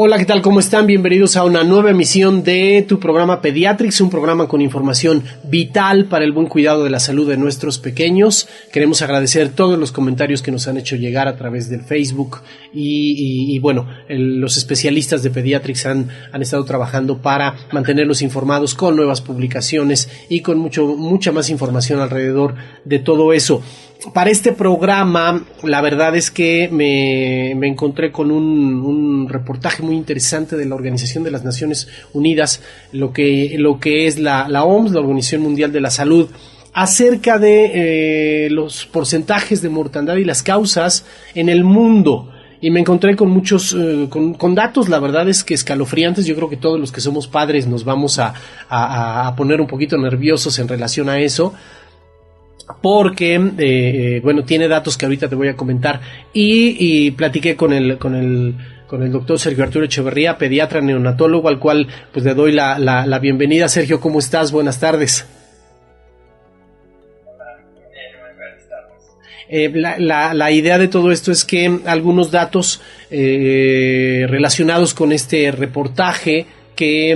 Hola, ¿qué tal? ¿Cómo están? Bienvenidos a una nueva emisión de tu programa Pediatrics, un programa con información vital para el buen cuidado de la salud de nuestros pequeños. Queremos agradecer todos los comentarios que nos han hecho llegar a través del Facebook los especialistas de Pediatrics han estado trabajando para mantenerlos informados con nuevas publicaciones y con mucha más información alrededor de todo eso. Para este programa, la verdad es que me encontré con un reportaje muy interesante de la Organización de las Naciones Unidas, lo que es la OMS, la Organización Mundial de la Salud, acerca de los porcentajes de mortandad y las causas en el mundo. Y me encontré con muchos, con datos, la verdad es que escalofriantes. Yo creo que todos los que somos padres nos vamos a poner un poquito nerviosos en relación a eso. Porque, tiene datos que ahorita te voy a comentar y platiqué con el doctor Sergio Arturo Echeverría, pediatra neonatólogo, al cual pues le doy la bienvenida. Sergio, ¿cómo estás? Buenas tardes. La idea de todo esto es que algunos datos relacionados con este reportaje que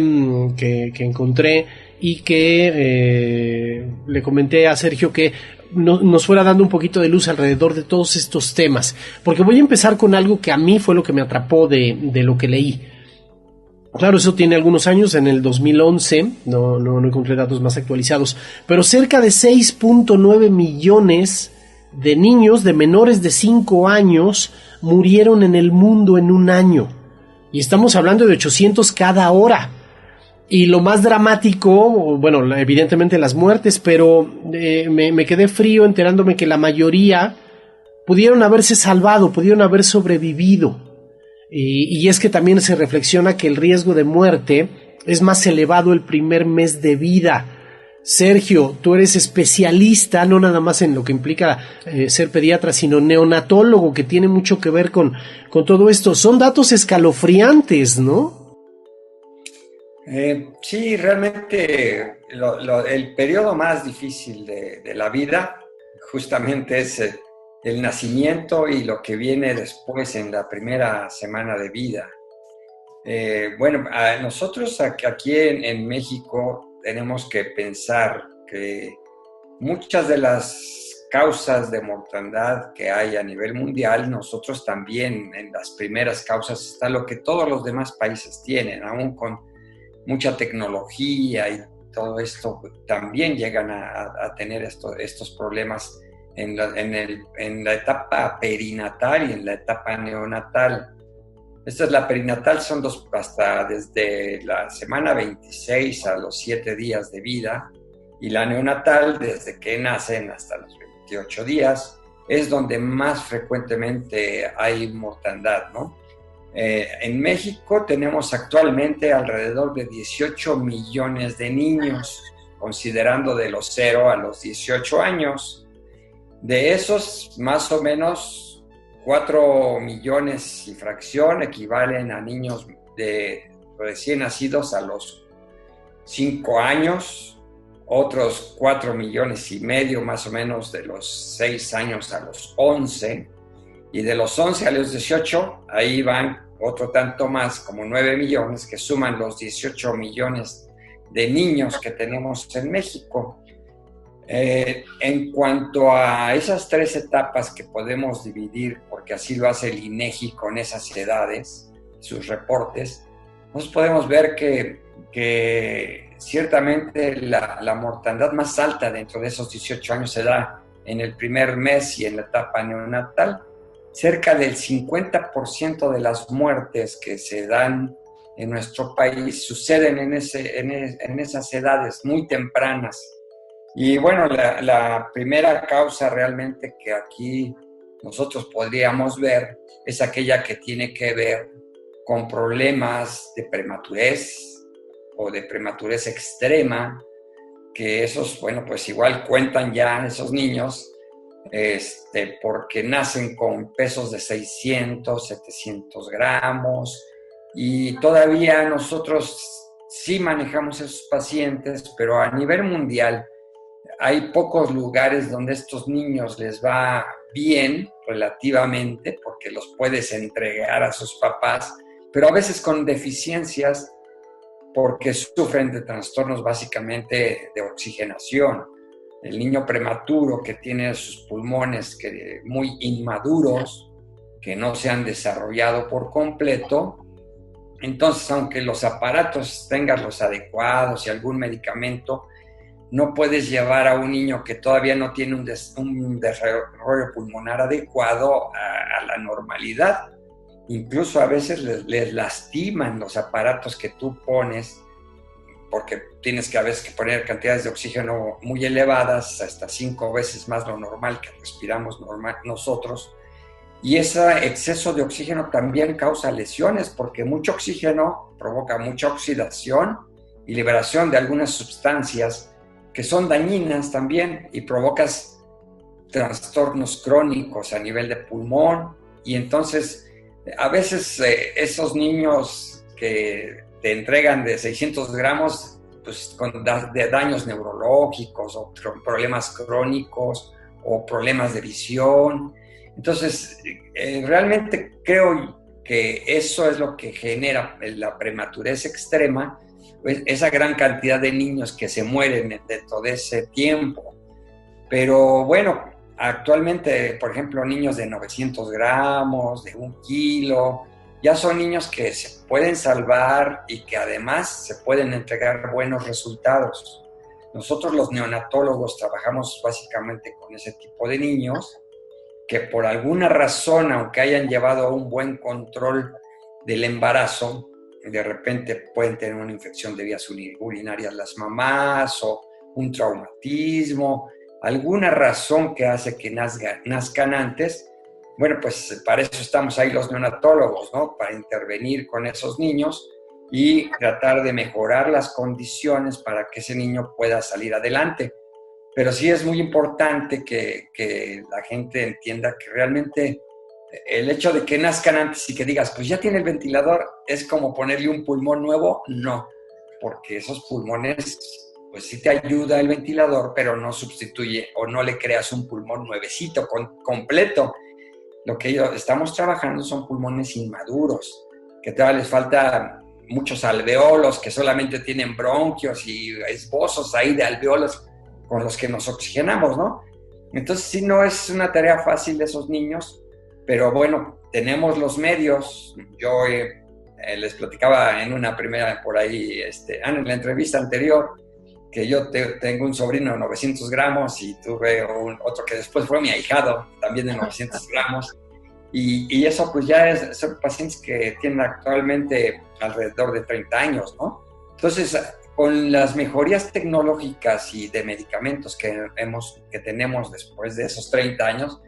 encontré y que le comenté a Sergio que nos fuera dando un poquito de luz alrededor de todos estos temas, porque voy a empezar con algo que a mí fue lo que me atrapó de lo que leí. Claro, eso tiene algunos años, en el 2011, no encontré datos más actualizados, pero cerca de 6.9 millones de niños de menores de 5 años murieron en el mundo en un año, y estamos hablando de 800 cada hora. Y lo más dramático, bueno, evidentemente las muertes, pero me quedé frío enterándome que la mayoría pudieron haberse salvado, pudieron haber sobrevivido. Y es que también se reflexiona que el riesgo de muerte es más elevado el primer mes de vida. Sergio, tú eres especialista, no nada más en lo que implica ser pediatra, sino neonatólogo, que tiene mucho que ver con todo esto. Son datos escalofriantes, ¿no? Sí, realmente el periodo más difícil de la vida justamente es el nacimiento y lo que viene después en la primera semana de vida. Nosotros aquí en México tenemos que pensar que muchas de las causas de mortandad que hay a nivel mundial, nosotros también en las primeras causas está lo que todos los demás países tienen, aún con mucha tecnología y todo esto, también llegan a tener estos problemas en la etapa perinatal y en la etapa neonatal. Esta es la perinatal, son hasta desde la semana 26 a los 7 días de vida, y la neonatal desde que nacen hasta los 28 días, es donde más frecuentemente hay mortandad, ¿no? En México tenemos actualmente alrededor de 18 millones de niños, considerando de los 0 a los 18 años. De esos, más o menos 4 millones y fracción equivalen a niños de recién nacidos a los 5 años, otros 4 millones y medio más o menos de los 6 años a los 11, y de los 11 a los 18, ahí van otro tanto más, como 9 millones, que suman los 18 millones de niños que tenemos en México. En cuanto a esas 3 etapas que podemos dividir, porque así lo hace el INEGI con esas edades, sus reportes, nos podemos ver que ciertamente la mortandad más alta dentro de esos 18 años se da en el primer mes y en la etapa neonatal. Cerca del 50% de las muertes que se dan en nuestro país suceden en esas edades muy tempranas. Y bueno, la primera causa realmente que aquí nosotros podríamos ver es aquella que tiene que ver con problemas de prematurez o de prematurez extrema, que esos, pues igual cuentan ya esos niños, porque nacen con pesos de 600, 700 gramos, y todavía nosotros sí manejamos esos pacientes, pero a nivel mundial hay pocos lugares donde estos niños les va bien relativamente, porque los puedes entregar a sus papás pero a veces con deficiencias porque sufren de trastornos básicamente de oxigenación. El niño prematuro que tiene sus pulmones muy inmaduros, que no se han desarrollado por completo, entonces aunque los aparatos tengan los adecuados y algún medicamento, no puedes llevar a un niño que todavía no tiene un desarrollo pulmonar adecuado a la normalidad. Incluso a veces les lastiman los aparatos que tú pones, porque tienes que a veces que poner cantidades de oxígeno muy elevadas, hasta 5 veces más lo normal que respiramos nosotros. Y ese exceso de oxígeno también causa lesiones, porque mucho oxígeno provoca mucha oxidación y liberación de algunas sustancias que son dañinas también, y provocas trastornos crónicos a nivel de pulmón. Y entonces a veces esos niños que te entregan de 600 gramos, pues con daños neurológicos o problemas crónicos o problemas de visión. Entonces, realmente creo que eso es lo que genera la prematurez extrema, pues, esa gran cantidad de niños que se mueren dentro de ese tiempo. Pero bueno, actualmente, por ejemplo, niños de 900 gramos, de 1 kilo, ya son niños que se pueden salvar y que además se pueden entregar buenos resultados. Nosotros los neonatólogos trabajamos básicamente con ese tipo de niños que por alguna razón, aunque hayan llevado un buen control del embarazo, de repente pueden tener una infección de vías urinarias las mamás o un traumatismo, alguna razón que hace que nazcan antes. Bueno, pues para eso estamos ahí los neonatólogos, ¿no? Para intervenir con esos niños y tratar de mejorar las condiciones para que ese niño pueda salir adelante. Pero sí es muy importante que la gente entienda que realmente el hecho de que nazcan antes y que digas, pues ya tiene el ventilador, es como ponerle un pulmón nuevo. No, porque esos pulmones, pues sí te ayuda el ventilador, pero no sustituye o no le creas un pulmón nuevecito, completo. Lo que estamos trabajando son pulmones inmaduros, que todavía les falta muchos alveolos, que solamente tienen bronquios y esbozos ahí de alveolos con los que nos oxigenamos, ¿no? Entonces sí, no es una tarea fácil de esos niños, pero bueno, tenemos los medios. Yo les platicaba en una primera por ahí, en la entrevista anterior, que yo tengo un sobrino de 900 gramos y tuve otro que después fue mi ahijado, también de 900 gramos. Y eso pues ya son pacientes que tienen actualmente alrededor de 30 años, ¿no? Entonces, con las mejorías tecnológicas y de medicamentos que tenemos después de esos 30 años,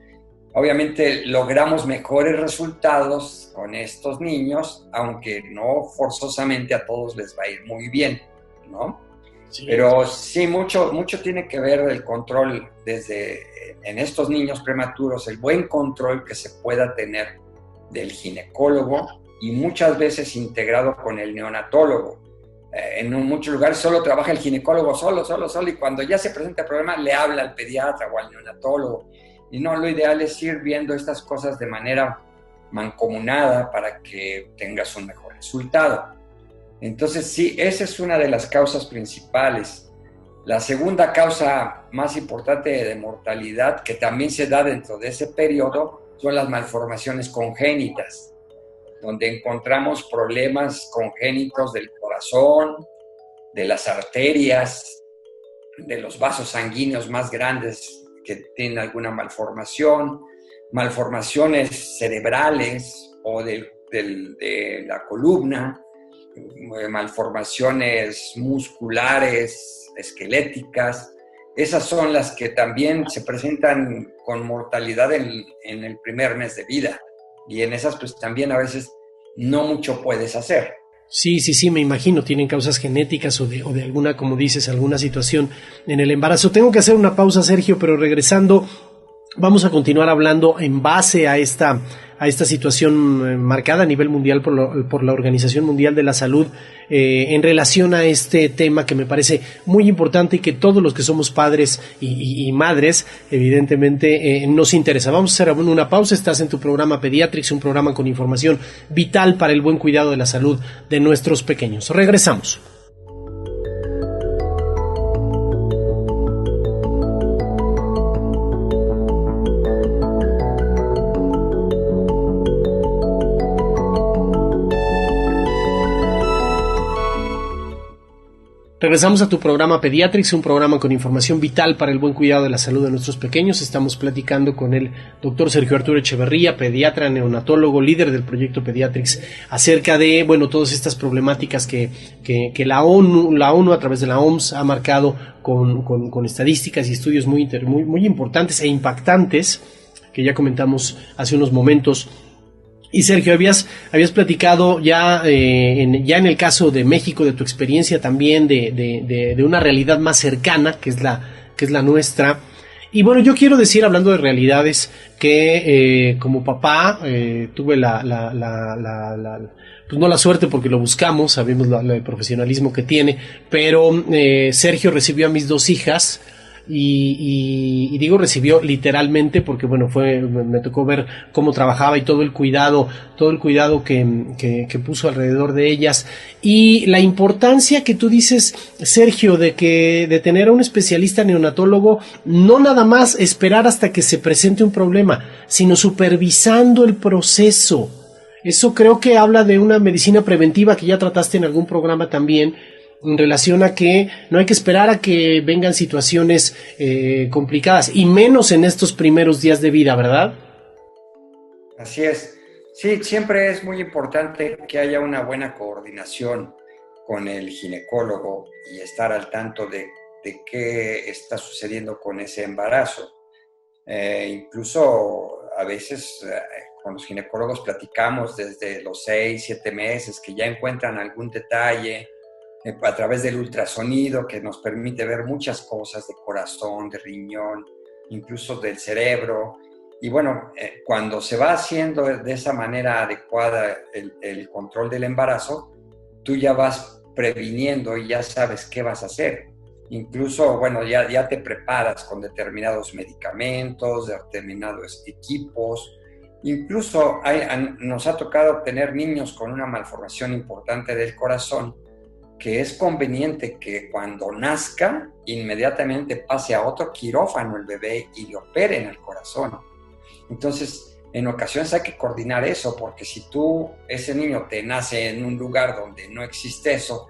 obviamente logramos mejores resultados con estos niños, aunque no forzosamente a todos les va a ir muy bien, ¿no? Sí. Pero sí, mucho tiene que ver el control en estos niños prematuros, el buen control que se pueda tener del ginecólogo y muchas veces integrado con el neonatólogo. En muchos lugares solo trabaja el ginecólogo solo, y cuando ya se presenta el problema le habla al pediatra o al neonatólogo. Y no, lo ideal es ir viendo estas cosas de manera mancomunada para que tengas un mejor resultado. Entonces sí, esa es una de las causas principales. La segunda causa más importante de mortalidad, que también se da dentro de ese periodo, son las malformaciones congénitas, donde encontramos problemas congénitos del corazón, de las arterias, de los vasos sanguíneos más grandes que tienen alguna malformación, malformaciones cerebrales o de la columna, malformaciones musculares, esqueléticas. Esas son las que también se presentan con mortalidad en el primer mes de vida. Y en esas pues también a veces no mucho puedes hacer. Sí, me imagino, tienen causas genéticas o de alguna, como dices, alguna situación en el embarazo. Tengo que hacer una pausa, Sergio, pero regresando vamos a continuar hablando en base a esta a esta situación marcada a nivel mundial por la Organización Mundial de la Salud en relación a este tema que me parece muy importante y que todos los que somos padres y madres evidentemente nos interesa. Vamos a hacer una pausa. Estás en tu programa Pediatrix, un programa con información vital para el buen cuidado de la salud de nuestros pequeños. Regresamos. Regresamos a tu programa Pediatrix, un programa con información vital para el buen cuidado de la salud de nuestros pequeños. Estamos platicando con el doctor Sergio Arturo Echeverría, pediatra, neonatólogo, líder del proyecto Pediatrix, acerca de, bueno, todas estas problemáticas que la ONU a través de la OMS ha marcado con estadísticas y estudios muy importantes e impactantes, que ya comentamos hace unos momentos. Y Sergio, habías platicado ya en el caso de México, de tu experiencia también, de una realidad más cercana, que es la nuestra. Y bueno, yo quiero decir, hablando de realidades, que como papá tuve pues no la suerte, porque lo buscamos, sabemos el profesionalismo que tiene, pero Sergio recibió a mis 2 hijas. Y digo recibió literalmente porque bueno, me tocó ver cómo trabajaba y todo el cuidado que puso alrededor de ellas, y la importancia que tú dices, Sergio, de tener a un especialista neonatólogo, no nada más esperar hasta que se presente un problema, sino supervisando el proceso. Eso creo que habla de una medicina preventiva que ya trataste en algún programa también, en relación a que no hay que esperar a que vengan situaciones complicadas, y menos en estos primeros días de vida, ¿verdad? Así es. Sí, siempre es muy importante que haya una buena coordinación con el ginecólogo y estar al tanto de qué está sucediendo con ese embarazo. Incluso a veces con los ginecólogos platicamos desde los 6, 7 meses que ya encuentran algún detalle a través del ultrasonido, que nos permite ver muchas cosas de corazón, de riñón, incluso del cerebro. Y bueno, cuando se va haciendo de esa manera adecuada el control del embarazo, tú ya vas previniendo y ya sabes qué vas a hacer. Incluso, bueno, ya te preparas con determinados medicamentos, determinados equipos. Incluso nos ha tocado tener niños con una malformación importante del corazón, que es conveniente que cuando nazca inmediatamente pase a otro quirófano el bebé y le operen el corazón. Entonces, en ocasiones hay que coordinar eso, porque si ese niño te nace en un lugar donde no existe eso,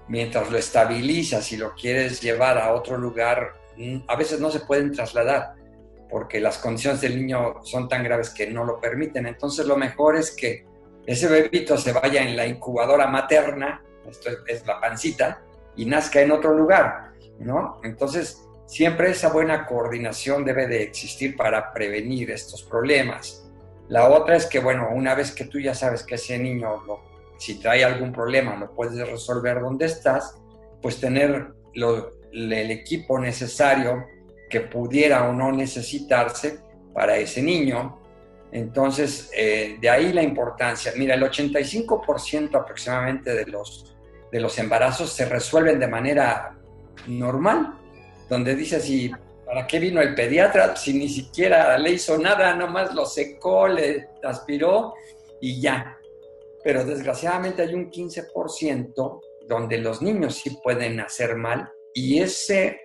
mientras lo estabilizas y lo quieres llevar a otro lugar, a veces no se pueden trasladar, porque las condiciones del niño son tan graves que no lo permiten. Entonces, lo mejor es que ese bebito se vaya en la incubadora materna, esto es la pancita, y nazca en otro lugar, ¿no? Entonces, siempre esa buena coordinación debe de existir para prevenir estos problemas. La otra es que, bueno, una vez que tú ya sabes que ese niño, si trae algún problema, lo puedes resolver donde estás, pues tener el equipo necesario que pudiera o no necesitarse para ese niño. Entonces, de ahí la importancia. Mira, el 85% aproximadamente de los embarazos se resuelven de manera normal, donde dices, ¿y para qué vino el pediatra? Si ni siquiera le hizo nada, nomás lo secó, le aspiró y ya. Pero desgraciadamente hay un 15% donde los niños sí pueden nacer mal, y ese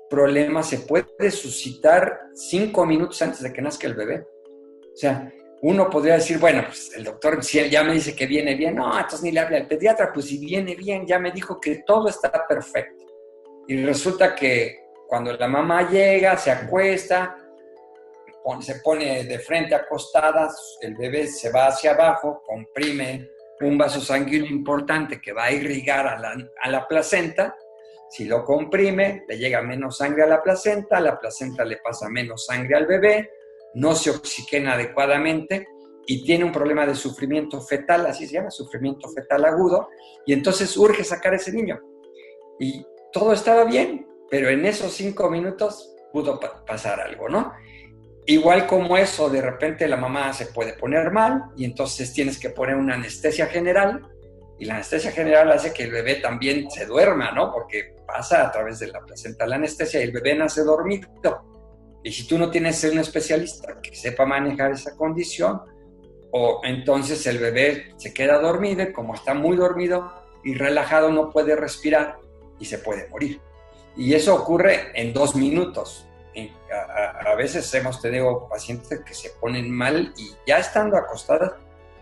problema se puede suscitar 5 minutos antes de que nazca el bebé. O sea, uno podría decir, bueno, pues el doctor, si él ya me dice que viene bien, no, entonces ni le habla al pediatra, pues si viene bien, ya me dijo que todo está perfecto. Y resulta que cuando la mamá llega, se acuesta, se pone de frente acostada, el bebé se va hacia abajo, comprime un vaso sanguíneo importante que va a irrigar a la placenta. Si lo comprime, le llega menos sangre a la placenta le pasa menos sangre al bebé, no se oxigena adecuadamente y tiene un problema de sufrimiento fetal, así se llama, sufrimiento fetal agudo, y entonces urge sacar a ese niño. Y todo estaba bien, pero en esos 5 minutos pudo pasar algo, ¿no? igual como eso, de repente la mamá se puede poner mal y entonces tienes que poner una anestesia general y la anestesia general hace que el bebé también se duerma, ¿no? Porque pasa a través de la placenta la anestesia y el bebé nace dormido. Y si tú no tienes un especialista que sepa manejar esa condición, o entonces el bebé se queda dormido y como está muy dormido y relajado no puede respirar y se puede morir. Y eso ocurre en 2 minutos. A veces hemos tenido pacientes que se ponen mal y ya estando acostadas,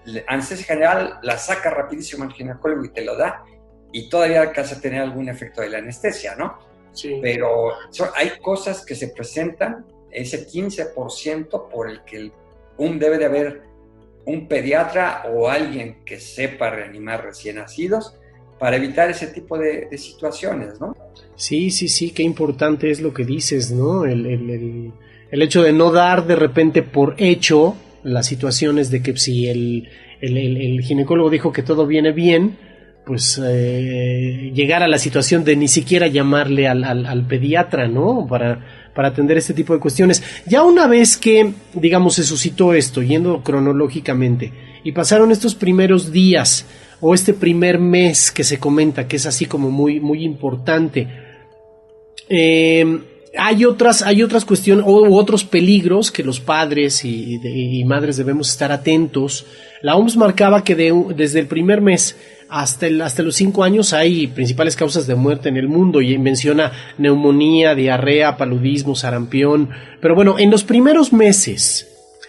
la anestesia general la saca rapidísimo el ginecólogo y te lo da y todavía alcanza a tener algún efecto de la anestesia, ¿no? Sí. Pero hay cosas que se presentan, ese 15% por el que debe de haber un pediatra o alguien que sepa reanimar recién nacidos para evitar ese tipo de situaciones, ¿no? Sí, qué importante es lo que dices, ¿no? El hecho de no dar de repente por hecho las situaciones de que si el ginecólogo dijo que todo viene bien, pues llegar a la situación de ni siquiera llamarle al pediatra, ¿no? Para atender este tipo de cuestiones. Ya una vez que, digamos, se suscitó esto, yendo cronológicamente, y pasaron estos primeros días, o este primer mes que se comenta, que es así como muy, muy importante, hay otras cuestiones u otros peligros que los padres y madres debemos estar atentos. La OMS marcaba que desde el primer mes hasta los 5 años hay principales causas de muerte en el mundo y menciona neumonía, diarrea, paludismo, sarampión. Pero bueno, en los primeros meses,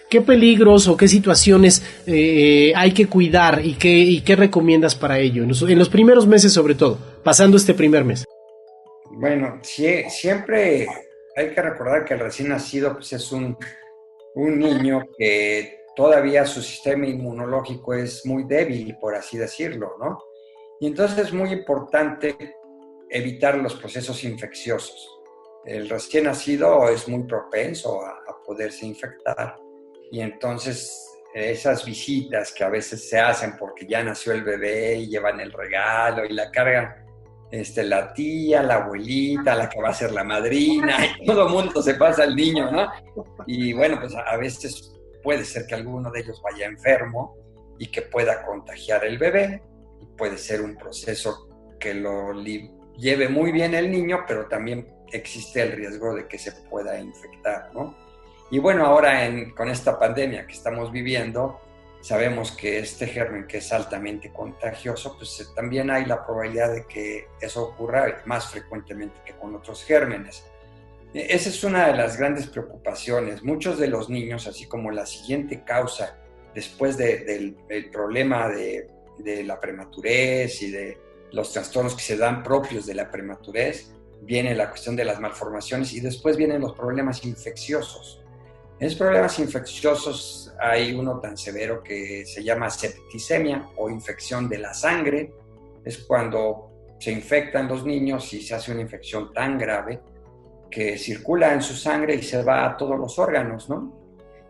¿qué peligros o qué situaciones hay que cuidar y qué recomiendas para ello? En los primeros meses sobre todo, pasando este primer mes. Bueno, siempre hay que recordar que el recién nacido pues, es un niño que todavía su sistema inmunológico es muy débil, por así decirlo, ¿no? Y entonces es muy importante evitar los procesos infecciosos. El recién nacido es muy propenso a poderse infectar y entonces esas visitas que a veces se hacen porque ya nació el bebé y llevan el regalo y la cargan la tía, la abuelita, la que va a ser la madrina, y todo el mundo se pasa al niño, ¿no? Y bueno, pues a veces puede ser que alguno de ellos vaya enfermo y que pueda contagiar el bebé. Puede ser un proceso que lo lleve muy bien el niño, pero también existe el riesgo de que se pueda infectar, ¿no? Y bueno, ahora con esta pandemia que estamos viviendo, sabemos que este germen que es altamente contagioso, pues también hay la probabilidad de que eso ocurra más frecuentemente que con otros gérmenes. Esa es una de las grandes preocupaciones. Muchos de los niños, así como la siguiente causa después del problema de la prematurez y de los trastornos que se dan propios de la prematurez, viene la cuestión de las malformaciones y después vienen los problemas infecciosos. En esos problemas infecciosos hay uno tan severo que se llama septicemia o infección de la sangre. Es cuando se infectan los niños y se hace una infección tan grave que circula en su sangre y se va a todos los órganos, ¿no?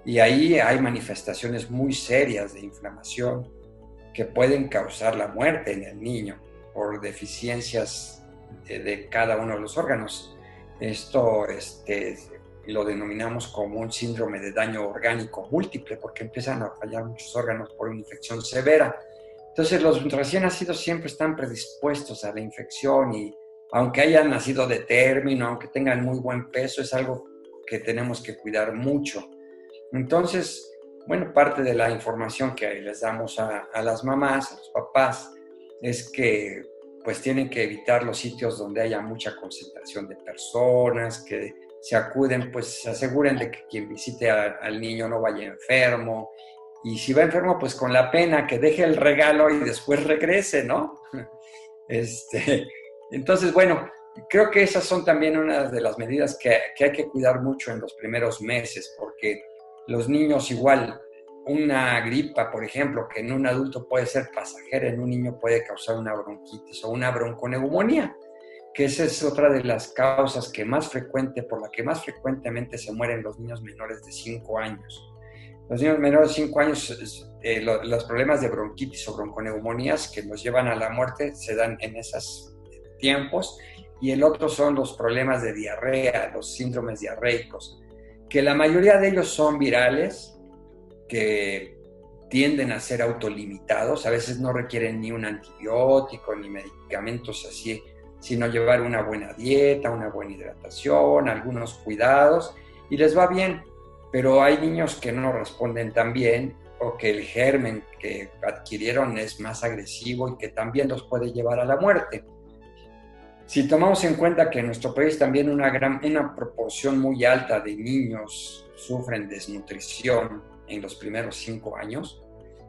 Y ahí hay manifestaciones muy serias de inflamación que pueden causar la muerte en el niño por deficiencias de cada uno de los órganos. Esto lo denominamos como un síndrome de daño orgánico múltiple, porque empiezan a fallar muchos órganos por una infección severa. Entonces los recién nacidos siempre están predispuestos a la infección y aunque hayan nacido de término, aunque tengan muy buen peso, es algo que tenemos que cuidar mucho. Entonces, bueno, parte de la información que les damos a las mamás, a los papás, es que pues tienen que evitar los sitios donde haya mucha concentración de personas, que se acuden, pues se aseguren de que quien visite al niño no vaya enfermo, y si va enfermo, pues con la pena que deje el regalo y después regrese, ¿no? Entonces, bueno, creo que esas son también unas de las medidas que hay que cuidar mucho en los primeros meses, porque los niños igual, una gripa, por ejemplo, que en un adulto puede ser pasajera, en un niño puede causar una bronquitis o una bronconeumonía, que esa es otra de las causas por la que más frecuentemente se mueren los niños menores de 5 años. Los niños menores de 5 años, los problemas de bronquitis o bronconeumonías que nos llevan a la muerte se dan en esos tiempos, y el otro son los problemas de diarrea, los síndromes diarreicos. que la mayoría de ellos son virales, que tienden a ser autolimitados, a veces no requieren ni un antibiótico ni medicamentos así, sino llevar una buena dieta, una buena hidratación, algunos cuidados, y les va bien. Pero hay niños que no responden tan bien, o que el germen que adquirieron es más agresivo y que también los puede llevar a la muerte. Si tomamos en cuenta que en nuestro país también una proporción muy alta de niños sufren desnutrición en los primeros 5 años,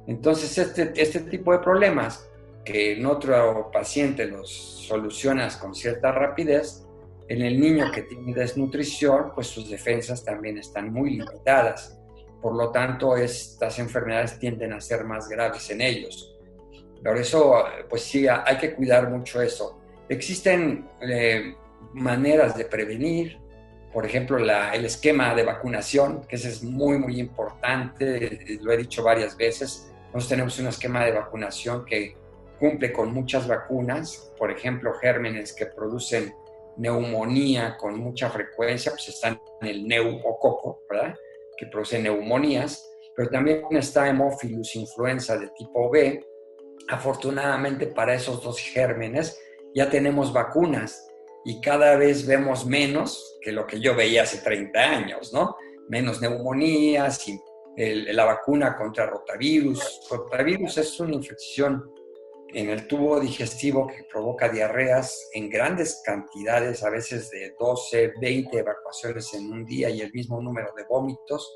entonces este tipo de problemas que en otro paciente los solucionas con cierta rapidez, en el niño que tiene desnutrición, pues sus defensas también están muy limitadas. Por lo tanto, estas enfermedades tienden a ser más graves en ellos. Por eso, pues sí, hay que cuidar mucho eso. Existen maneras de prevenir, por ejemplo, el esquema de vacunación, que ese es muy, muy importante, lo he dicho varias veces. Nosotros tenemos un esquema de vacunación que cumple con muchas vacunas, por ejemplo, gérmenes que producen neumonía con mucha frecuencia, pues están en el neumococo, ¿verdad?, que produce neumonías, pero también está Haemophilus influenza de tipo B. Afortunadamente para esos 2 gérmenes ya tenemos vacunas y cada vez vemos menos que lo que yo veía hace 30 años, ¿no? Menos neumonías y la vacuna contra rotavirus. Rotavirus es una infección en el tubo digestivo que provoca diarreas en grandes cantidades, a veces de 12, 20 evacuaciones en un día y el mismo número de vómitos,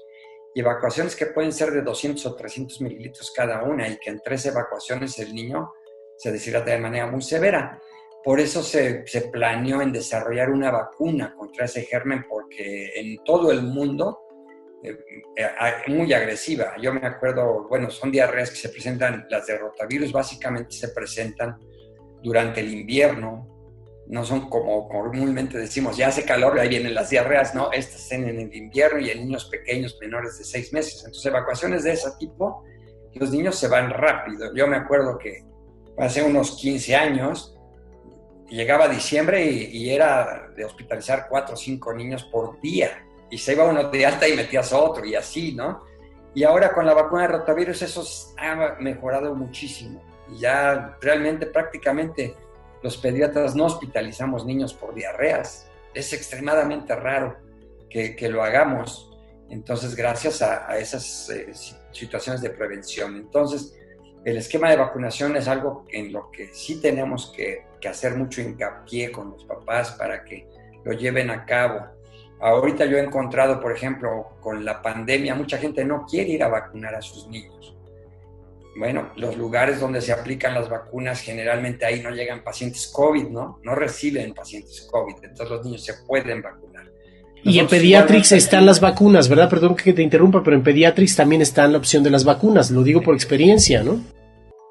y evacuaciones que pueden ser de 200 o 300 mililitros cada una, y que en 3 evacuaciones el niño se deshidrata de manera muy severa. Por eso se planeó en desarrollar una vacuna contra ese germen, porque en todo el mundo muy agresiva. Yo me acuerdo, bueno, son diarreas que se presentan, las de rotavirus básicamente se presentan durante el invierno, no son como comúnmente decimos, ya hace calor, ahí vienen las diarreas, no, estas en el invierno y en niños pequeños menores de 6 meses. Entonces, evacuaciones de ese tipo, los niños se van rápido. Yo me acuerdo que hace unos 15 años, llegaba diciembre y era de hospitalizar 4 o 5 niños por día, y se iba uno de alta y metías a otro, y así, ¿no? Y ahora con la vacuna de rotavirus eso ha mejorado muchísimo. Y ya realmente prácticamente los pediatras no hospitalizamos niños por diarreas. Es extremadamente raro que lo hagamos. Entonces, gracias a esas situaciones de prevención. Entonces, el esquema de vacunación es algo en lo que sí tenemos que hacer mucho hincapié con los papás para que lo lleven a cabo. Ahorita yo he encontrado, por ejemplo, con la pandemia, mucha gente no quiere ir a vacunar a sus niños. Bueno, los lugares donde se aplican las vacunas, generalmente ahí no llegan pacientes COVID, ¿no? No reciben pacientes COVID, entonces los niños se pueden vacunar. Y en Pediatrix están las vacunas, ¿verdad? Perdón que te interrumpa, pero en Pediatrix también está la opción de las vacunas, lo digo por experiencia, ¿no?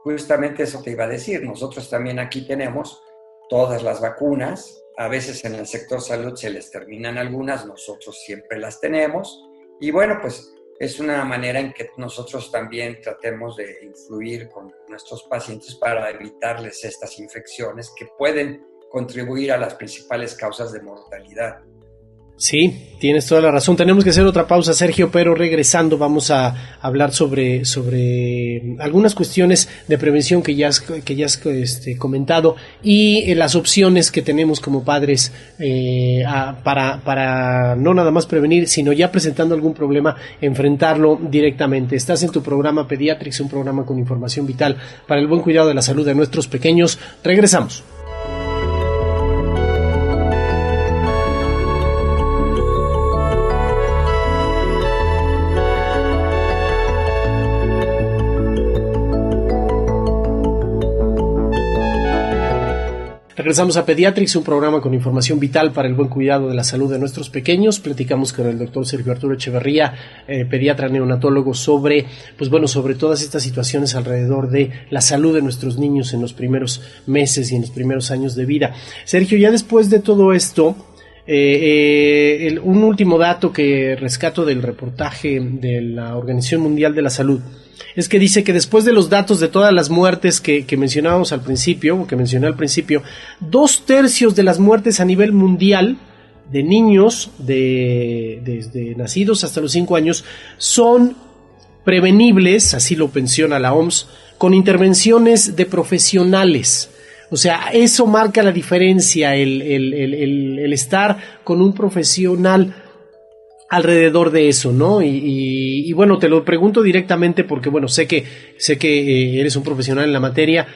Justamente eso te iba a decir, nosotros también aquí tenemos todas las vacunas. A veces en el sector salud se les terminan algunas, nosotros siempre las tenemos. Y bueno, pues es una manera en que nosotros también tratemos de influir con nuestros pacientes para evitarles estas infecciones que pueden contribuir a las principales causas de mortalidad. Sí, tienes toda la razón. Tenemos que hacer otra pausa, Sergio, pero regresando vamos a hablar sobre algunas cuestiones de prevención que ya has comentado y las opciones que tenemos como padres para no nada más prevenir, sino ya presentando algún problema, enfrentarlo directamente. Estás en tu programa Pediatrix, un programa con información vital para el buen cuidado de la salud de nuestros pequeños. Regresamos. Regresamos a Pediatrix, un programa con información vital para el buen cuidado de la salud de nuestros pequeños. Platicamos con el doctor Sergio Arturo Echeverría, pediatra neonatólogo, sobre todas estas situaciones alrededor de la salud de nuestros niños en los primeros meses y en los primeros años de vida. Sergio, ya después de todo esto, un último dato que rescato del reportaje de la Organización Mundial de la Salud es que dice que después de los datos de todas las muertes que mencionábamos al principio, o que mencioné al principio, 2/3 de las muertes a nivel mundial de niños desde nacidos hasta los 5 años son prevenibles, así lo menciona la OMS, con intervenciones de profesionales. O sea, eso marca la diferencia, el estar con un profesional alrededor de eso, ¿no? Y bueno, te lo pregunto directamente porque, bueno, sé que eres un profesional en la materia.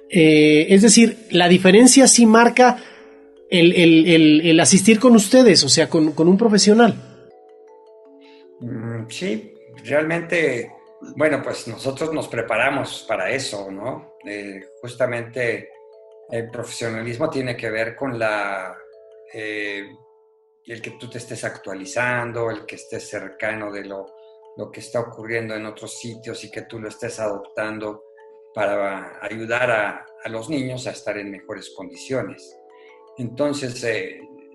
Es decir, la diferencia sí marca el asistir con ustedes, o sea, con un profesional. Sí, realmente, bueno, pues nosotros nos preparamos para eso, ¿no? Justamente el profesionalismo tiene que ver con el que tú te estés actualizando, el que estés cercano de lo que está ocurriendo en otros sitios y que tú lo estés adoptando para ayudar a los niños a estar en mejores condiciones. Entonces,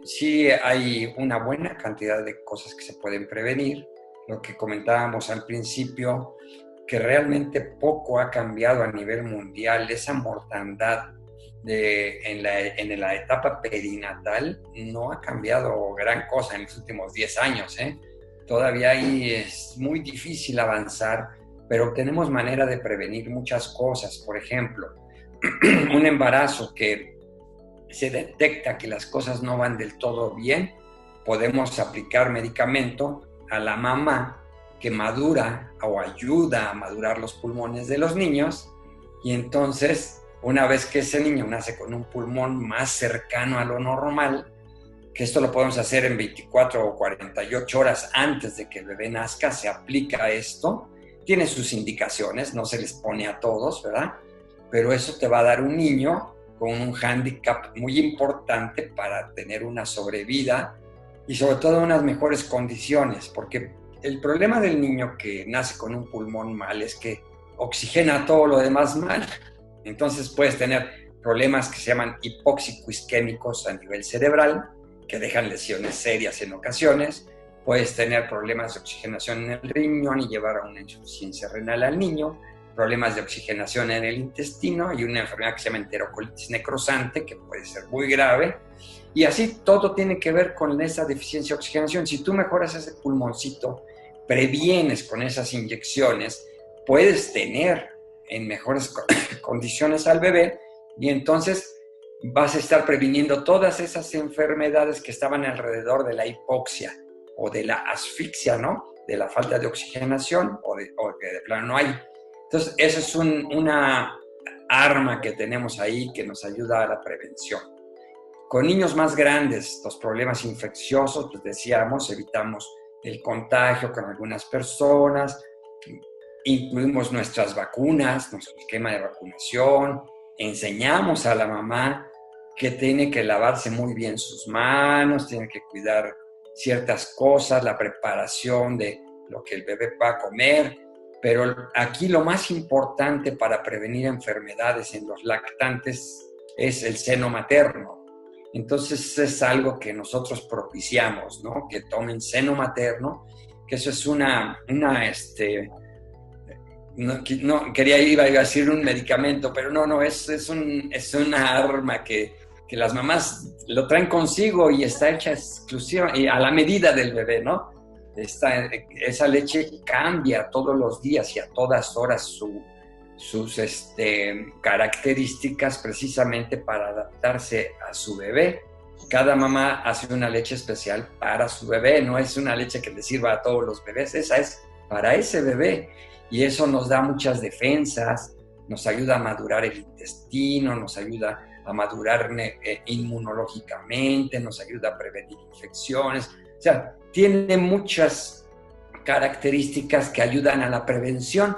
sí hay una buena cantidad de cosas que se pueden prevenir. Lo que comentábamos al principio, que realmente poco ha cambiado a nivel mundial, esa mortandad en la etapa perinatal no ha cambiado gran cosa en los últimos 10 años. Todavía ahí es muy difícil avanzar, pero tenemos manera de prevenir muchas cosas. Por ejemplo, un embarazo que se detecta que las cosas no van del todo bien, podemos aplicar medicamento a la mamá que madura o ayuda a madurar los pulmones de los niños, y entonces una vez que ese niño nace con un pulmón más cercano a lo normal, que esto lo podemos hacer en 24 o 48 horas antes de que el bebé nazca, se aplica esto, tiene sus indicaciones, no se les pone a todos, ¿verdad? Pero eso te va a dar un niño con un hándicap muy importante para tener una sobrevida y sobre todo unas mejores condiciones, porque el problema del niño que nace con un pulmón mal es que oxigena todo lo demás mal. Entonces puedes tener problemas que se llaman hipóxico-isquémicos a nivel cerebral, que dejan lesiones serias en ocasiones. Puedes tener problemas de oxigenación en el riñón y llevar a una insuficiencia renal al niño, problemas de oxigenación en el intestino y una enfermedad que se llama enterocolitis necrosante, que puede ser muy grave. Y así todo tiene que ver con esa deficiencia de oxigenación. Si tú mejoras ese pulmoncito, previenes con esas inyecciones, puedes tener en mejores condiciones al bebé y entonces vas a estar previniendo todas esas enfermedades que estaban alrededor de la hipoxia o de la asfixia, ¿no? De la falta de oxigenación o que de plano no hay. Entonces, eso es una arma que tenemos ahí que nos ayuda a la prevención. Con niños más grandes, los problemas infecciosos, pues decíamos, evitamos el contagio con algunas personas, incluimos nuestras vacunas, nuestro esquema de vacunación, enseñamos a la mamá que tiene que lavarse muy bien sus manos, tiene que cuidar ciertas cosas, la preparación de lo que el bebé va a comer, pero aquí lo más importante para prevenir enfermedades en los lactantes es el seno materno. Entonces es algo que nosotros propiciamos, ¿no? Que tomen seno materno, que eso es iba a decir un medicamento, pero no, es una arma que las mamás lo traen consigo y está hecha exclusiva y a la medida del bebé, ¿no? Esa leche cambia todos los días y a todas horas sus características precisamente para adaptarse a su bebé. Cada mamá hace una leche especial para su bebé, no es una leche que le sirva a todos los bebés, esa es para ese bebé. Y eso nos da muchas defensas, nos ayuda a madurar el intestino, nos ayuda a madurar inmunológicamente, nos ayuda a prevenir infecciones. O sea, tiene muchas características que ayudan a la prevención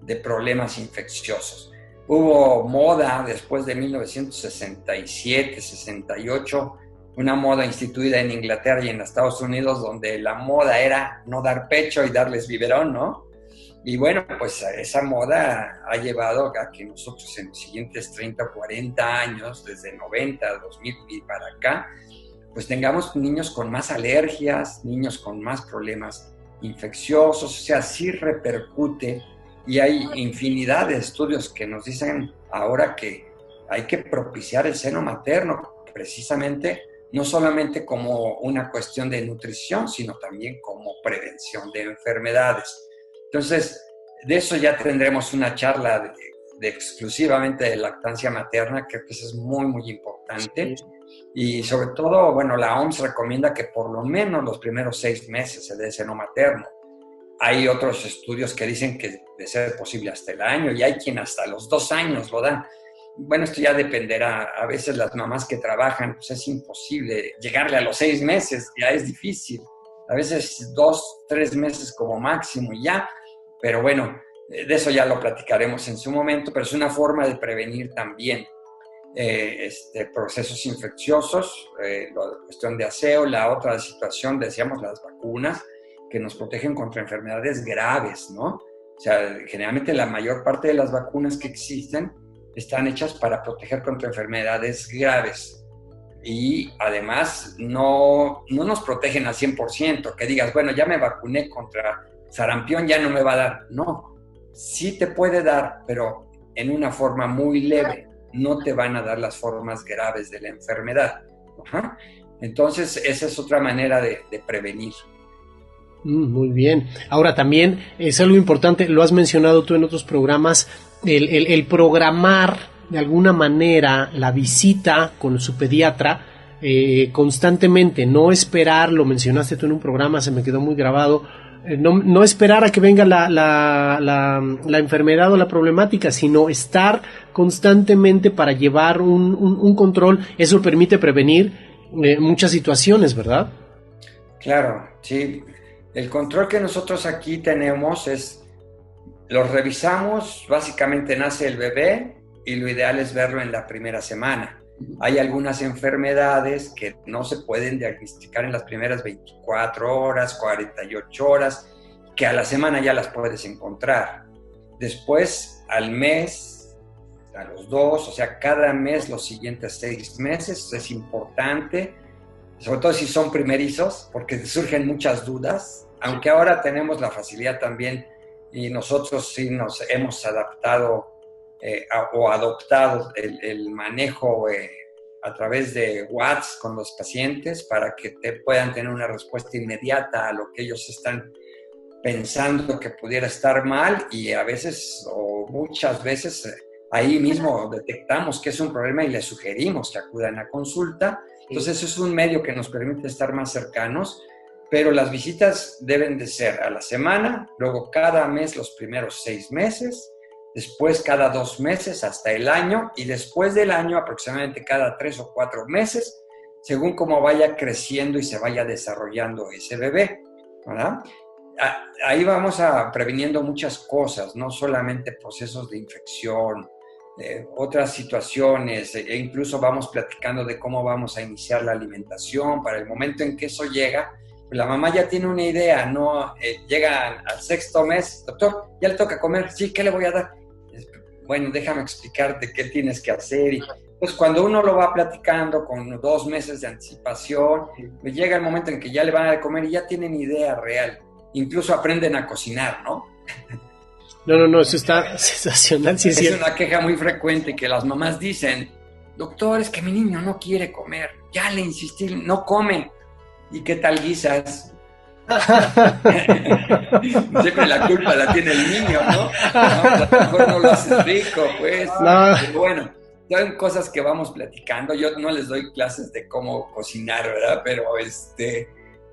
de problemas infecciosos. Hubo moda después de 1967, 68, una moda instituida en Inglaterra y en Estados Unidos donde la moda era no dar pecho y darles biberón, ¿no? Y bueno, pues esa moda ha llevado a que nosotros en los siguientes 30 o 40 años, desde 90 a 2000 y para acá, pues tengamos niños con más alergias, niños con más problemas infecciosos, o sea, sí repercute y hay infinidad de estudios que nos dicen ahora que hay que propiciar el seno materno precisamente no solamente como una cuestión de nutrición, sino también como prevención de enfermedades. Entonces, de eso ya tendremos una charla de exclusivamente de lactancia materna, creo que eso es muy, muy importante. Sí. Y sobre todo, bueno, la OMS recomienda que por lo menos los primeros 6 meses se dé seno materno. Hay otros estudios que dicen que de ser posible hasta el año, y hay quien hasta los 2 años lo dan. Bueno, esto ya dependerá. A veces las mamás que trabajan, pues es imposible llegarle a los 6 meses, ya es difícil. A veces 2, 3 meses como máximo y ya. Pero bueno, de eso ya lo platicaremos en su momento, pero es una forma de prevenir también procesos infecciosos, la cuestión de aseo. La otra situación, decíamos, las vacunas, que nos protegen contra enfermedades graves, ¿no? O sea, generalmente la mayor parte de las vacunas que existen están hechas para proteger contra enfermedades graves. Y además no nos protegen al 100%, que digas, bueno, ya me vacuné contra sarampión, ya no me va a dar. No, sí te puede dar, pero en una forma muy leve. No te van a dar las formas graves de la enfermedad. Ajá. Entonces, esa es otra manera de prevenir. Muy bien. Ahora también es algo importante, lo has mencionado tú en otros programas, el programar de alguna manera la visita con su pediatra constantemente, no esperar, lo mencionaste tú en un programa, se me quedó muy grabado, no esperar a que venga la enfermedad o la problemática, sino estar constantemente para llevar un control. Eso permite prevenir muchas situaciones, ¿verdad? Claro, sí. El control que nosotros aquí tenemos es, los revisamos, básicamente nace el bebé y lo ideal es verlo en la primera semana. Hay algunas enfermedades que no se pueden diagnosticar en las primeras 24 horas, 48 horas, que a la semana ya las puedes encontrar. Después, al mes, a los 2, o sea, cada mes los siguientes 6 meses, es importante, sobre todo si son primerizos, porque surgen muchas dudas, aunque ahora tenemos la facilidad también, y nosotros sí nos hemos adaptado o adoptado el manejo a través de WhatsApp con los pacientes para que te puedan tener una respuesta inmediata a lo que ellos están pensando que pudiera estar mal, y a veces o muchas veces ahí mismo detectamos que es un problema y les sugerimos que acudan a consulta. Entonces es un medio que nos permite estar más cercanos, pero las visitas deben de ser a la semana, luego cada mes los primeros 6 meses, después cada 2 meses hasta el año, y después del año aproximadamente cada 3 o 4 meses, según cómo vaya creciendo y se vaya desarrollando ese bebé, ¿verdad? Ahí vamos previniendo muchas cosas, no solamente procesos de infección, otras situaciones, e incluso vamos platicando de cómo vamos a iniciar la alimentación para el momento en que eso llega. La mamá ya tiene una idea, no llega al 6º mes, doctor, ya le toca comer, sí, ¿qué le voy a dar? Bueno, déjame explicarte qué tienes que hacer. Y pues cuando uno lo va platicando con 2 meses de anticipación, pues llega el momento en que ya le van a dar de comer y ya tienen idea real. Incluso aprenden a cocinar, ¿no? No, eso está sensacional. Sí, es una queja muy frecuente que las mamás dicen, doctor, es que mi niño no quiere comer, ya le insistí, no come. ¿Y qué tal guisas? Siempre la culpa la tiene el niño, ¿no? A lo mejor no lo haces rico, pues. No. Pero bueno, son cosas que vamos platicando. Yo no les doy clases de cómo cocinar, ¿verdad?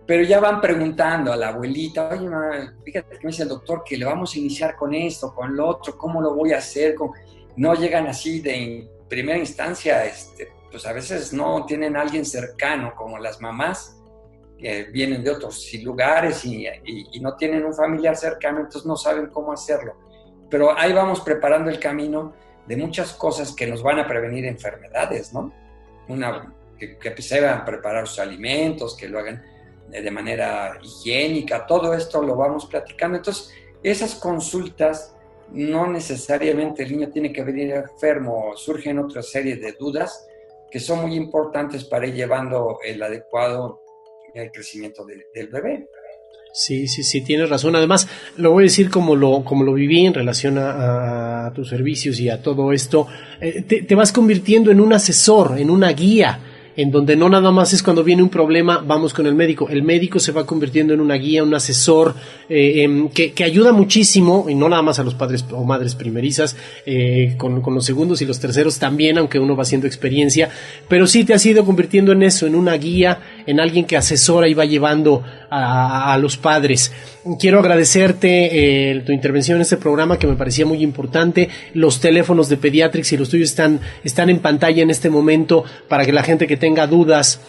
Pero ya van preguntando a la abuelita, oye, mamá, fíjate que me dice el doctor que le vamos a iniciar con esto, con lo otro, ¿cómo lo voy a hacer? No llegan así de primera instancia, pues a veces no tienen a alguien cercano, como las mamás que vienen de otros lugares y no tienen un familiar cercano, entonces no saben cómo hacerlo. Pero ahí vamos preparando el camino de muchas cosas que nos van a prevenir enfermedades, ¿no? Que sepan preparar sus alimentos, que lo hagan de manera higiénica, todo esto lo vamos platicando. Entonces, esas consultas, no necesariamente el niño tiene que venir enfermo, surgen otra serie de dudas que son muy importantes para ir llevando el adecuado crecimiento del bebé. Sí, tienes razón. Además, lo voy a decir como lo viví en relación a tus servicios y a todo esto. Te vas convirtiendo en un asesor, en una guía. en donde no nada más es cuando viene un problema, vamos con el médico se va convirtiendo en una guía, un asesor, que ayuda muchísimo, y no nada más a los padres o madres primerizas, con los segundos y los terceros también, aunque uno va haciendo experiencia, pero sí te has ido convirtiendo en eso, en una guía, en alguien que asesora y va llevando a los padres. Quiero agradecerte tu intervención en este programa, que me parecía muy importante. Los teléfonos de Pediatrix y los tuyos están en pantalla en este momento para que la gente que tenga dudas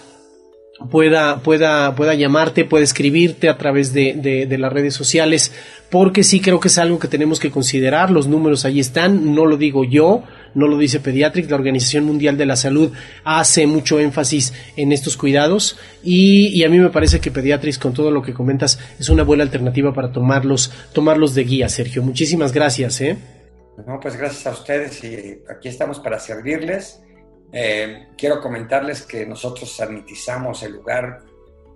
pueda llamarte, pueda escribirte a través de las redes sociales, porque sí creo que es algo que tenemos que considerar. Los números ahí están, no lo digo yo, no lo dice Pediatrix, la Organización Mundial de la Salud hace mucho énfasis en estos cuidados, y a mí me parece que Pediatrix, con todo lo que comentas, es una buena alternativa para tomarlos de guía. Sergio, muchísimas gracias. No, pues gracias a ustedes, y aquí estamos para servirles. Quiero comentarles que nosotros sanitizamos el lugar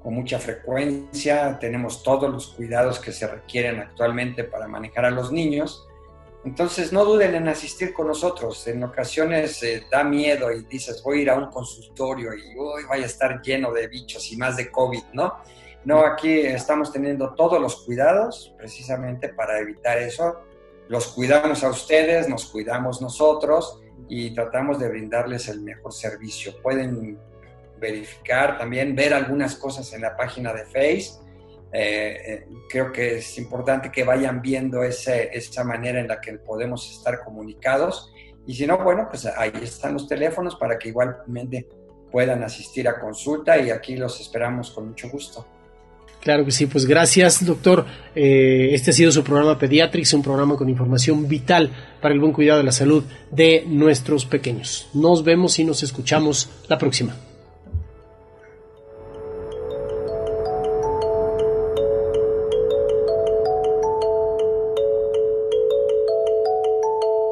con mucha frecuencia, tenemos todos los cuidados que se requieren actualmente para manejar a los niños, entonces no duden en asistir con nosotros. En ocasiones da miedo y dices, voy a ir a un consultorio y vaya a estar lleno de bichos y más de COVID, ¿no? No, aquí estamos teniendo todos los cuidados precisamente para evitar eso. Los cuidamos a ustedes, nos cuidamos nosotros, y tratamos de brindarles el mejor servicio. Pueden verificar, también ver algunas cosas en la página de Face. Creo que es importante que vayan viendo esa manera en la que podemos estar comunicados, y si no, bueno, pues ahí están los teléfonos para que igualmente puedan asistir a consulta, y aquí los esperamos con mucho gusto. Claro que sí, pues gracias, doctor. Este ha sido su programa Pediatrix, un programa con información vital para el buen cuidado de la salud de nuestros pequeños. Nos vemos y nos escuchamos la próxima.